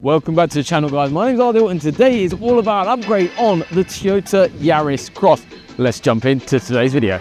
Welcome back to the channel, guys. My name's Ardil and today is all about an upgrade on the Toyota Yaris Cross. Let's jump into today's video.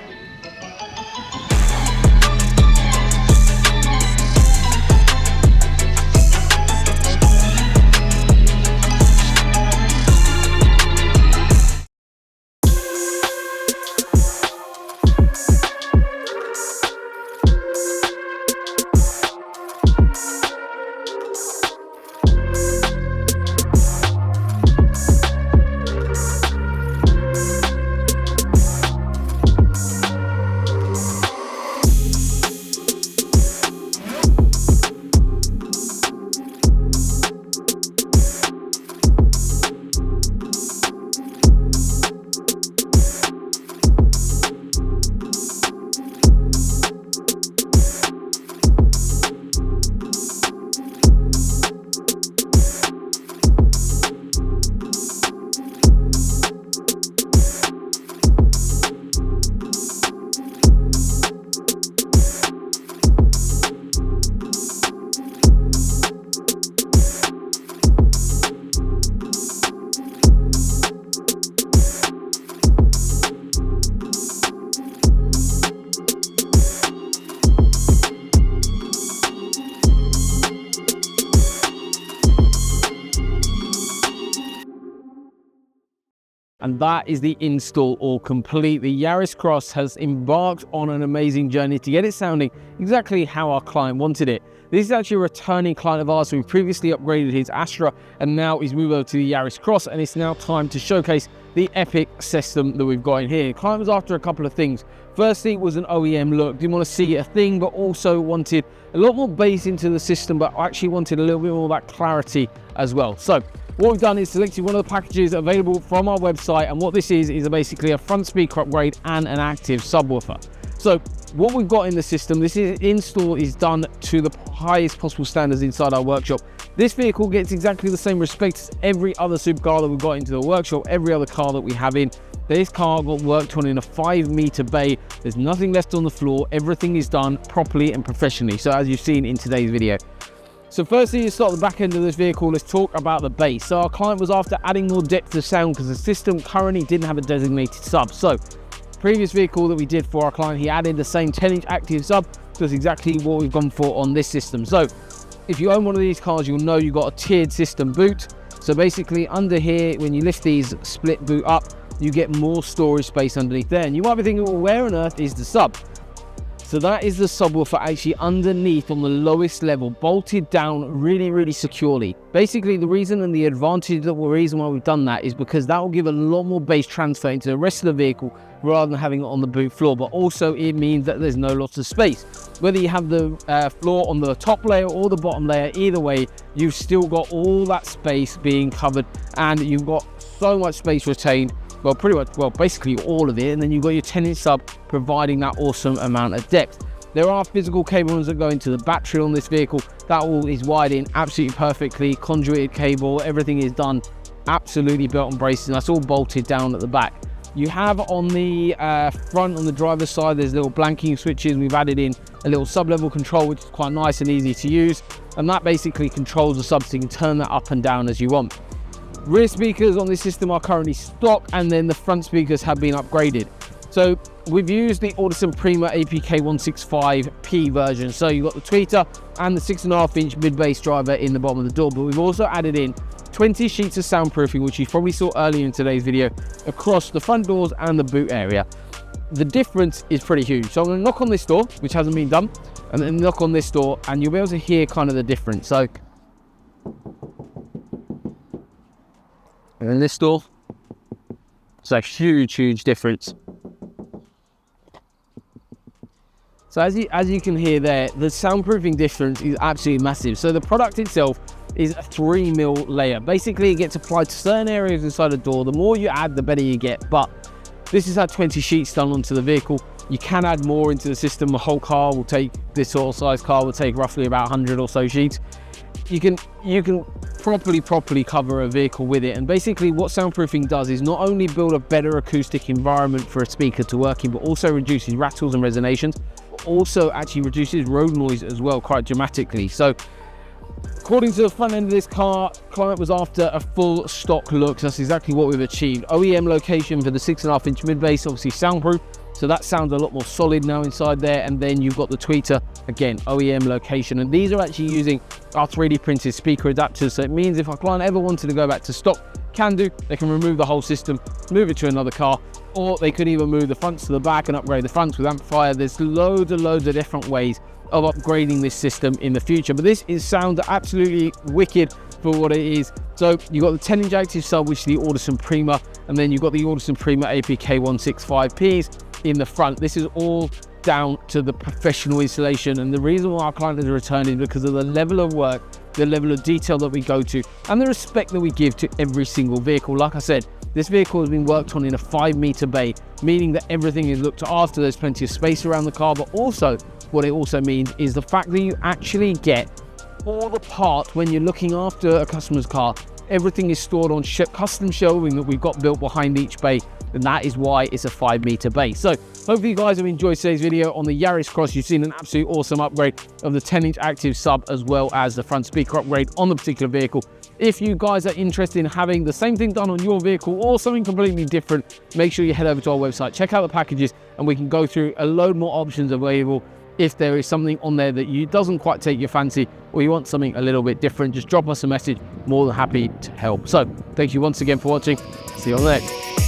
And that is the install all complete. The Yaris Cross has embarked on an amazing journey to get it sounding exactly how our client wanted it. This is actually a returning client of ours who previously upgraded his Astra and now he's moved over to the Yaris Cross, and it's now time to showcase the epic system that we've got in here. The client was after a couple of things. Firstly, it was an OEM look. Didn't want to see a thing, but also wanted a lot more bass into the system, but actually wanted a little bit more of that clarity as well. So what we've done is selected one of the packages available from our website, and what this is basically a front speaker upgrade and an active subwoofer. So what we've got in the system, this install is done to the highest possible standards inside our workshop. This vehicle gets exactly the same respect as every other supercar that we've got into the workshop, every other car that we have in. This car got worked on in a 5-meter bay. There's nothing left on the floor. Everything is done properly and professionally, so as you've seen in today's video. So firstly, to start the back end of this vehicle, let's talk about the bass. So our client was after adding more depth of sound because the system currently didn't have a designated sub. So previous vehicle that we did for our client, he added the same 10-inch active sub. So that's exactly what we've gone for on this system. So if you own one of these cars, you'll know you've got a tiered system boot. So basically under here, when you lift these split boot up, you get more storage space underneath there. And you might be thinking, well, where on earth is the sub? So that is the subwoofer actually underneath on the lowest level, bolted down really securely. Basically, the reason and the advantage, the reason why we've done that is because that will give a lot more bass transfer into the rest of the vehicle rather than having it on the boot floor. But also it means that there's no loss of space. Whether you have the floor on the top layer or the bottom layer, either way, you've still got all that space being covered and you've got so much space retained. Well, pretty much, well, basically all of it, and then you've got your 10-inch sub providing that awesome amount of depth. There are physical cables that go into the battery on this vehicle. That all is wired in absolutely perfectly, conduited cable, everything is done absolutely belt and braces, and that's all bolted down at the back. You have on the front, on the driver's side, there's little blanking switches. We've added in a little sub-level control, which is quite nice and easy to use, and that basically controls the sub, so you can turn that up and down as you want. Rear speakers on this system are currently stock, and then the front speakers have been upgraded. So we've used the Audison Prima APK 165P version. So you've got the tweeter and the 6.5-inch mid-bass driver in the bottom of the door, but we've also added in 20 sheets of soundproofing, which you probably saw earlier in today's video, across the front doors and the boot area. The difference is pretty huge. So I'm going to knock on this door, which hasn't been done, and then knock on this door, and you'll be able to hear kind of the difference. So, and then this door, it's a huge difference. So as you can hear there, the soundproofing difference is absolutely massive. So the product itself is a 3mm layer. Basically, it gets applied to certain areas inside the door. The more you add, the better you get. But this is how 20 sheets done onto the vehicle. You can add more into the system. A whole car will take, this sort of size car will take roughly about 100 or so sheets. You can properly cover a vehicle with it. And basically what soundproofing does is not only build a better acoustic environment for a speaker to work in, but also reduces rattles and resonations, but also actually reduces road noise as well quite dramatically. So According to the front end of this car, client was after a full stock look. So that's exactly what we've achieved. OEM location for the 6.5-inch mid bass, obviously soundproof. So that sounds a lot more solid now inside there. And then you've got the tweeter, again, OEM location. And these are actually using our 3D printed speaker adapters. So it means if our client ever wanted to go back to stock, can do, they can remove the whole system, move it to another car, or they could even move the fronts to the back and upgrade the fronts with amplifier. There's loads of different ways of upgrading this system in the future, but this sounds absolutely wicked for what it is. So you've got the 10-inch active sub, which is the Audison Prima, and then you've got the Audison Prima APK 165Ps in the front. This is all down to the professional installation, and the reason why our client is returning is because of the level of work, the level of detail that we go to, and the respect that we give to every single vehicle. Like I said, this vehicle has been worked on in a 5-meter bay, meaning that everything is looked after. There's plenty of space around the car, but also what it also means is the fact that you actually get all the parts when you're looking after a customer's car. Everything is stored on custom shelving that we've got built behind each bay, and that is why it's a 5-meter bay. So hopefully you guys have enjoyed today's video on the Yaris Cross. You've seen an absolute awesome upgrade of the 10-inch active sub, as well as the front speaker upgrade on the particular vehicle. If you guys are interested in having the same thing done on your vehicle or something completely different, make sure you head over to our website, check out the packages, and we can go through a load more options available. If there is something on there that doesn't quite take your fancy, or you want something a little bit different, just drop us a message. More than happy to help. So thank you once again for watching. See you on the next.